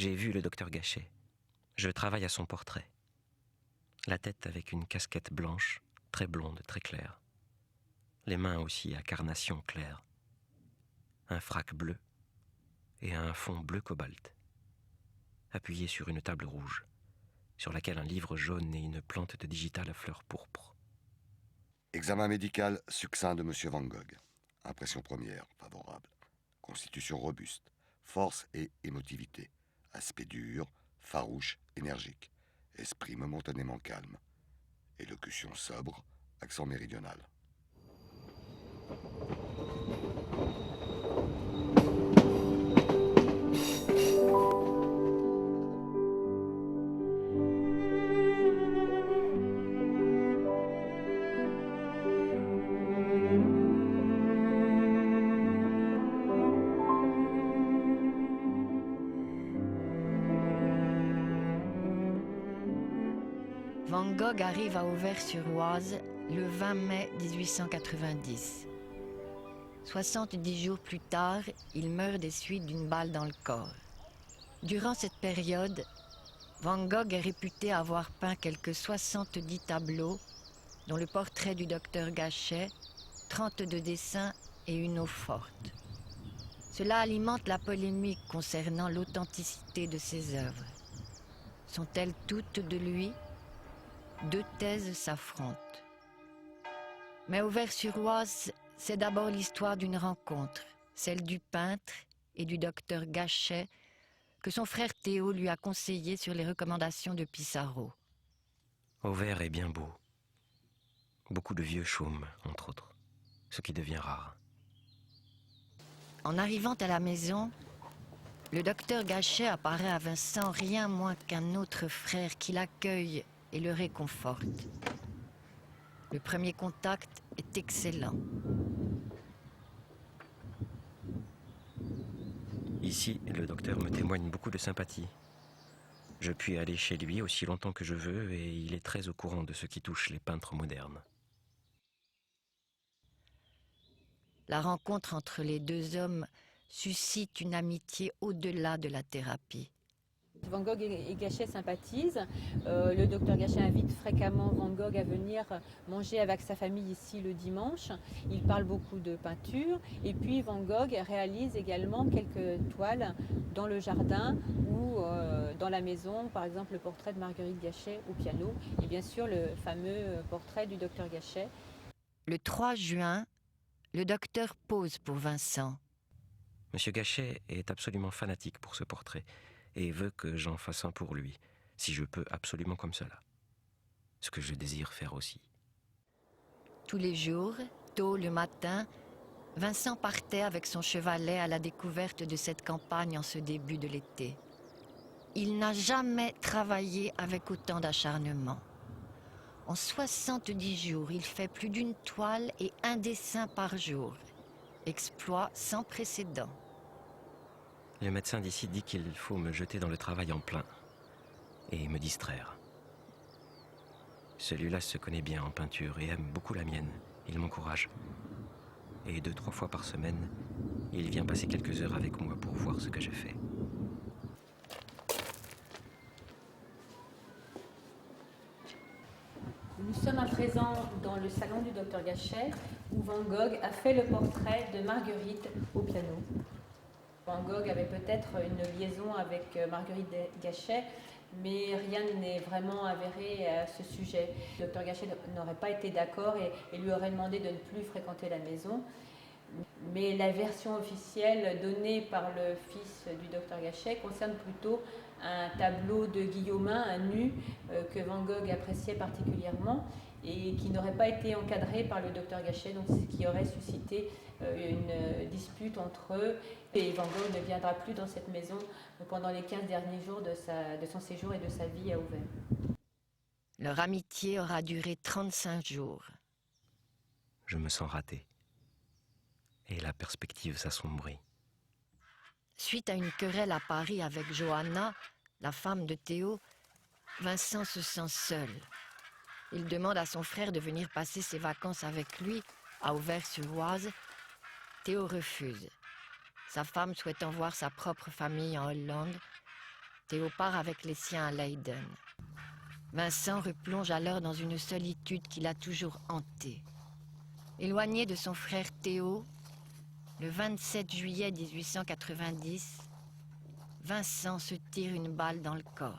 J'ai vu le docteur Gachet. Je travaille à son portrait. La tête avec une casquette blanche, très blonde, très claire. Les mains aussi à carnation claire. Un frac bleu et un fond bleu cobalt. Appuyé sur une table rouge, sur laquelle un livre jaune et une plante de digital à fleurs pourpres. Examen médical succinct de M. Van Gogh. Impression première, favorable. Constitution robuste. Force et émotivité. Aspect dur, farouche, énergique. Esprit momentanément calme. Élocution sobre, accent méridional. Van Gogh arrive à Auvers-sur-Oise le 20 mai 1890. 70 jours plus tard, il meurt des suites d'une balle dans le corps. Durant cette période, Van Gogh est réputé avoir peint quelques 70 tableaux, dont le portrait du docteur Gachet, 32 dessins et une eau forte. Cela alimente la polémique concernant l'authenticité de ses œuvres. Sont-elles toutes de lui ? Deux thèses s'affrontent. Mais Auvers-sur-Oise, c'est d'abord l'histoire d'une rencontre, celle du peintre et du docteur Gachet, que son frère Théo lui a conseillé sur les recommandations de Pissarro. Auvers est bien beau. Beaucoup de vieux chaumes, entre autres, ce qui devient rare. En arrivant à la maison, le docteur Gachet apparaît à Vincent rien moins qu'un autre frère qui l'accueille et le réconforte. Le premier contact est excellent. Ici, le docteur me témoigne beaucoup de sympathie. Je puis aller chez lui aussi longtemps que je veux et il est très au courant de ce qui touche les peintres modernes. La rencontre entre les deux hommes suscite une amitié au-delà de la thérapie. Van Gogh et Gachet sympathisent. Le docteur Gachet invite fréquemment Van Gogh à venir manger avec sa famille ici le dimanche. Il parle beaucoup de peinture. Et puis Van Gogh réalise également quelques toiles dans le jardin ou dans la maison. Par exemple, le portrait de Marguerite Gachet au piano. Et bien sûr, le fameux portrait du docteur Gachet. Le 3 juin, le docteur pose pour Vincent. Monsieur Gachet est absolument fanatique pour ce portrait et veut que j'en fasse un pour lui, si je peux absolument comme cela. Ce que je désire faire aussi. Tous les jours, tôt le matin, Vincent partait avec son chevalet à la découverte de cette campagne en ce début de l'été. Il n'a jamais travaillé avec autant d'acharnement. En 70 jours, il fait plus d'une toile et un dessin par jour. Exploit sans précédent. Le médecin d'ici dit qu'il faut me jeter dans le travail en plein et me distraire. Celui-là se connaît bien en peinture et aime beaucoup la mienne. Il m'encourage. Et 2-3 fois par semaine, il vient passer quelques heures avec moi pour voir ce que je fais. Nous sommes à présent dans le salon du docteur Gachet où Van Gogh a fait le portrait de Marguerite au piano. Van Gogh avait peut-être une liaison avec Marguerite Gachet, mais rien n'est vraiment avéré à ce sujet. Le docteur Gachet n'aurait pas été d'accord et lui aurait demandé de ne plus fréquenter la maison. Mais la version officielle donnée par le fils du docteur Gachet concerne plutôt un tableau de Guillaumin, un nu, que Van Gogh appréciait particulièrement et qui n'aurait pas été encadré par le docteur Gachet, donc ce qui aurait suscité une dispute entre eux. Et Van Gogh ne viendra plus dans cette maison pendant les 15 derniers jours de son séjour et de sa vie à Auvers. Leur amitié aura duré 35 jours. Je me sens raté. Et la perspective s'assombrit. Suite à une querelle à Paris avec Johanna, la femme de Théo, Vincent se sent seul. Il demande à son frère de venir passer ses vacances avec lui à Auvers-sur-Oise. Théo refuse. Sa femme souhaitant voir sa propre famille en Hollande, Théo part avec les siens à Leiden. Vincent replonge alors dans une solitude qui l'a toujours hanté. Éloigné de son frère Théo, le 27 juillet 1890, Vincent se tire une balle dans le corps.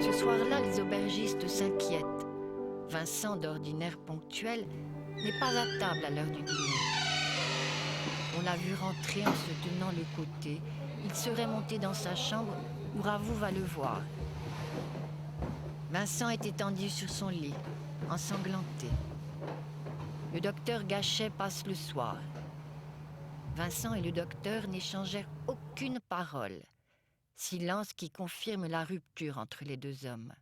Ce soir-là, les aubergistes s'inquiètent. Vincent, d'ordinaire ponctuel, n'est pas à table à l'heure du dîner. On l'a vu rentrer en se tenant le côté. Il serait monté dans sa chambre où Ravou va le voir. Vincent est étendu sur son lit, ensanglanté. Le docteur Gachet passe le soir. Vincent et le docteur n'échangèrent aucune parole. Silence qui confirme la rupture entre les deux hommes.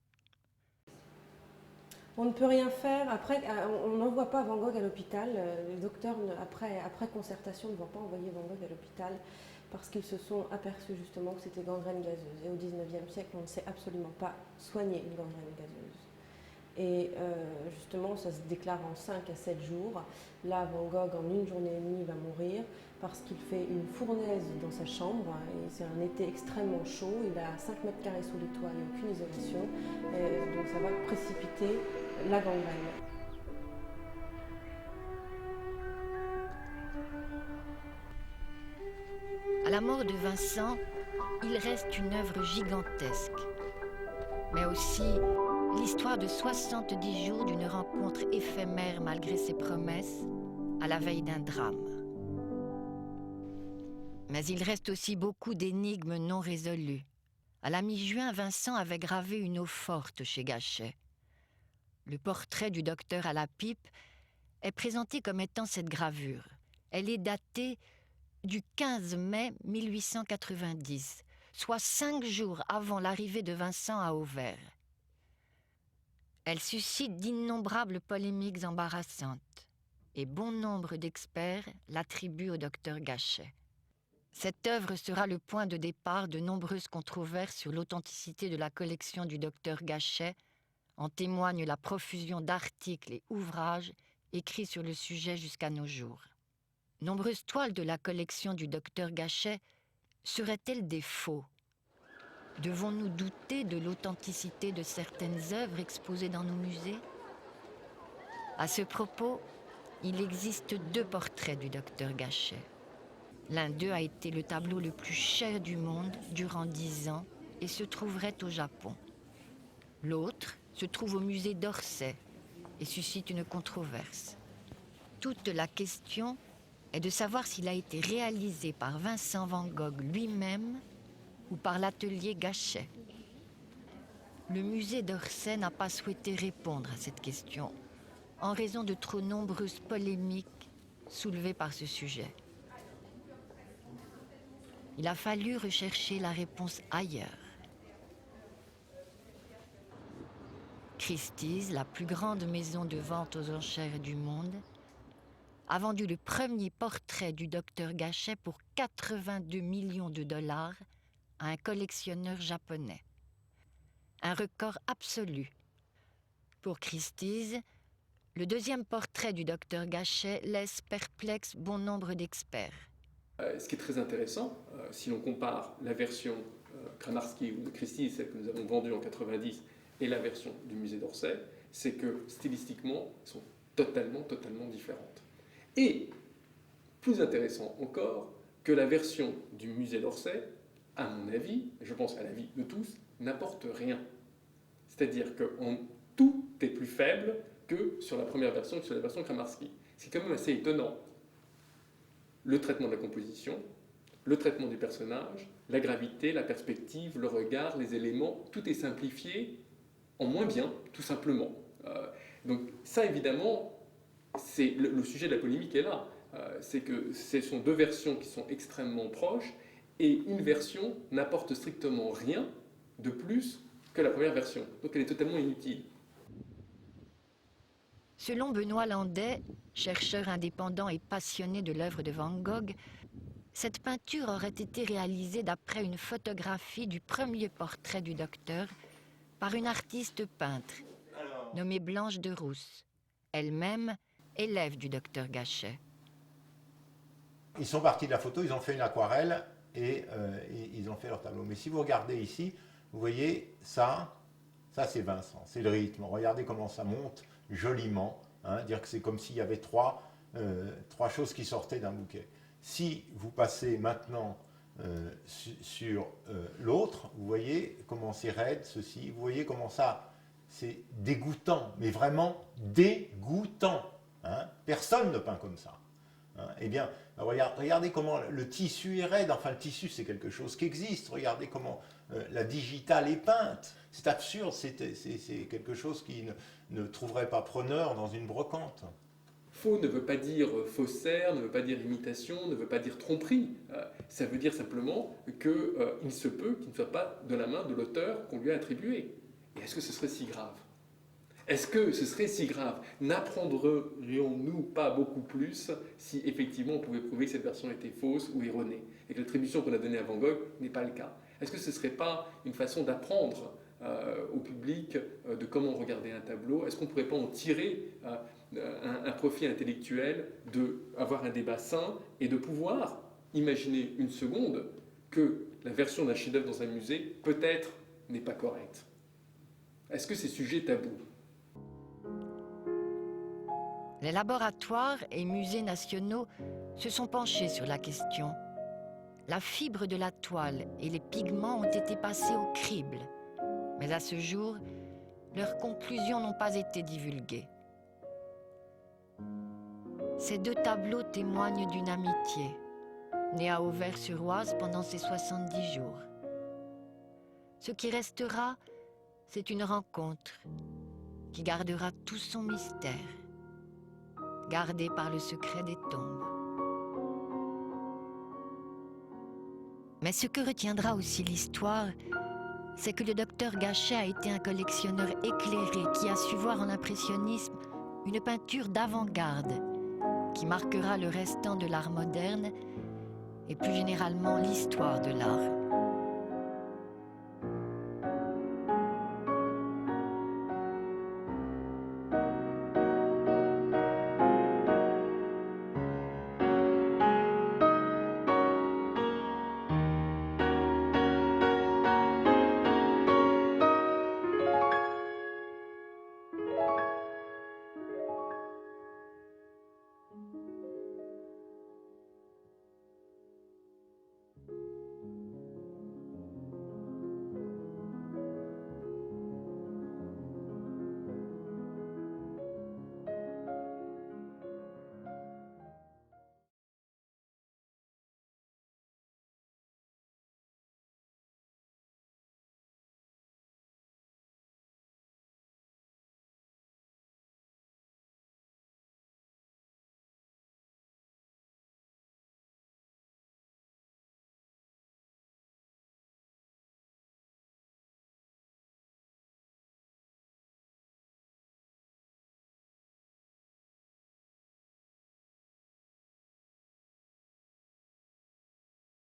On ne peut rien faire. Après, on n'envoie pas Van Gogh à l'hôpital. Les docteurs, après concertation, ne vont pas envoyer Van Gogh à l'hôpital parce qu'ils se sont aperçus justement que c'était gangrène gazeuse. Et au XIXe siècle, on ne sait absolument pas soigner une gangrène gazeuse. Et justement, ça se déclare en 5 à 7 jours. Là, Van Gogh, en une journée et demie, va mourir parce qu'il fait une fournaise dans sa chambre. Et c'est un été extrêmement chaud. Il a 5 mètres carrés sous les toits, il n'y a aucune isolation. Et donc ça va précipiter la gangrène. À la mort de Vincent, il reste une œuvre gigantesque, mais aussi l'histoire de 70 jours d'une rencontre éphémère malgré ses promesses, à la veille d'un drame. Mais il reste aussi beaucoup d'énigmes non résolues. À la mi-juin, Vincent avait gravé une eau forte chez Gachet. Le portrait du docteur à la pipe est présenté comme étant cette gravure. Elle est datée du 15 mai 1890, soit 5 jours avant l'arrivée de Vincent à Auvers. Elle suscite d'innombrables polémiques embarrassantes, et bon nombre d'experts l'attribuent au docteur Gachet. Cette œuvre sera le point de départ de nombreuses controverses sur l'authenticité de la collection du docteur Gachet. En témoigne la profusion d'articles et ouvrages écrits sur le sujet jusqu'à nos jours. Nombreuses toiles de la collection du docteur Gachet seraient-elles des faux? Devons-nous douter de l'authenticité de certaines œuvres exposées dans nos musées? À ce propos, il existe 2 portraits du docteur Gachet. L'un d'eux a été le tableau le plus cher du monde durant 10 ans et se trouverait au Japon. L'autre se trouve au musée d'Orsay et suscite une controverse. Toute la question est de savoir s'il a été réalisé par Vincent Van Gogh lui-même ou par l'atelier Gachet. Le musée d'Orsay n'a pas souhaité répondre à cette question en raison de trop nombreuses polémiques soulevées par ce sujet. Il a fallu rechercher la réponse ailleurs. Christie's, la plus grande maison de vente aux enchères du monde, a vendu le premier portrait du docteur Gachet pour 82 millions de dollars à un collectionneur japonais. Un record absolu. Pour Christie's, le deuxième portrait du docteur Gachet laisse perplexe bon nombre d'experts. Ce qui est très intéressant, si l'on compare la version Kramarski ou de Christie's, celle que nous avons vendue en 90, et la version du musée d'Orsay, c'est que stylistiquement, elles sont totalement différentes. Et, plus intéressant encore, que la version du musée d'Orsay, à mon avis, je pense à l'avis de tous, n'apporte rien. C'est-à-dire que tout est plus faible que sur la première version, que sur la version Kramarski. C'est quand même assez étonnant. Le traitement de la composition, le traitement du personnage, la gravité, la perspective, le regard, les éléments, tout est simplifié en moins bien, tout simplement. Donc ça, évidemment, c'est le sujet de la polémique est là. c'est que ce sont deux versions qui sont extrêmement proches, et une version n'apporte strictement rien de plus que la première version. Donc elle est totalement inutile. Selon Benoît Landais, chercheur indépendant et passionné de l'œuvre de Van Gogh, cette peinture aurait été réalisée d'après une photographie du premier portrait du docteur par une artiste peintre nommée Blanche de Rousse, elle-même élève du docteur Gachet. Ils sont partis de la photo, ils ont fait une aquarelle et ils ont fait leur tableau. Mais si vous regardez ici, vous voyez ça c'est Vincent, c'est le rythme. Regardez comment ça monte joliment, hein, dire que c'est comme s'il y avait trois choses qui sortaient d'un bouquet. Si vous passez maintenant sur l'autre, vous voyez comment c'est raide, ceci, vous voyez comment ça, c'est dégoûtant, mais vraiment dégoûtant. Hein. Personne ne peint comme ça. Hein. Eh bien, regardez comment le tissu est raide, enfin le tissu c'est quelque chose qui existe, regardez comment la digitale est peinte. C'est absurde, c'est quelque chose qui ne trouverait pas preneur dans une brocante. Faux ne veut pas dire faussaire, ne veut pas dire imitation, ne veut pas dire tromperie. Ça veut dire simplement qu'il se peut qu'il ne soit pas de la main de l'auteur qu'on lui a attribué. Et est-ce que ce serait si grave ? Est-ce que ce serait si grave ? N'apprendrions-nous pas beaucoup plus si effectivement on pouvait prouver que cette version était fausse ou erronée et que l'attribution qu'on a donnée à Van Gogh n'est pas le cas ? Est-ce que ce ne serait pas une façon d'apprendre au public de comment regarder un tableau ? Est-ce qu'on ne pourrait pas en tirer un profit intellectuel, d'avoir un débat sain et de pouvoir imaginer une seconde que la version d'un chef-d'œuvre dans un musée peut-être n'est pas correcte ? Est-ce que c'est sujet tabou ? Les laboratoires et musées nationaux se sont penchés sur la question. La fibre de la toile et les pigments ont été passés au crible, mais à ce jour, leurs conclusions n'ont pas été divulguées. Ces deux tableaux témoignent d'une amitié, née à Auvers-sur-Oise pendant ces 70 jours. Ce qui restera, c'est une rencontre qui gardera tout son mystère, gardée par le secret des tombes. Mais ce que retiendra aussi l'histoire, c'est que le docteur Gachet a été un collectionneur éclairé qui a su voir en impressionnisme une peinture d'avant-garde qui marquera le restant de l'art moderne et plus généralement l'histoire de l'art.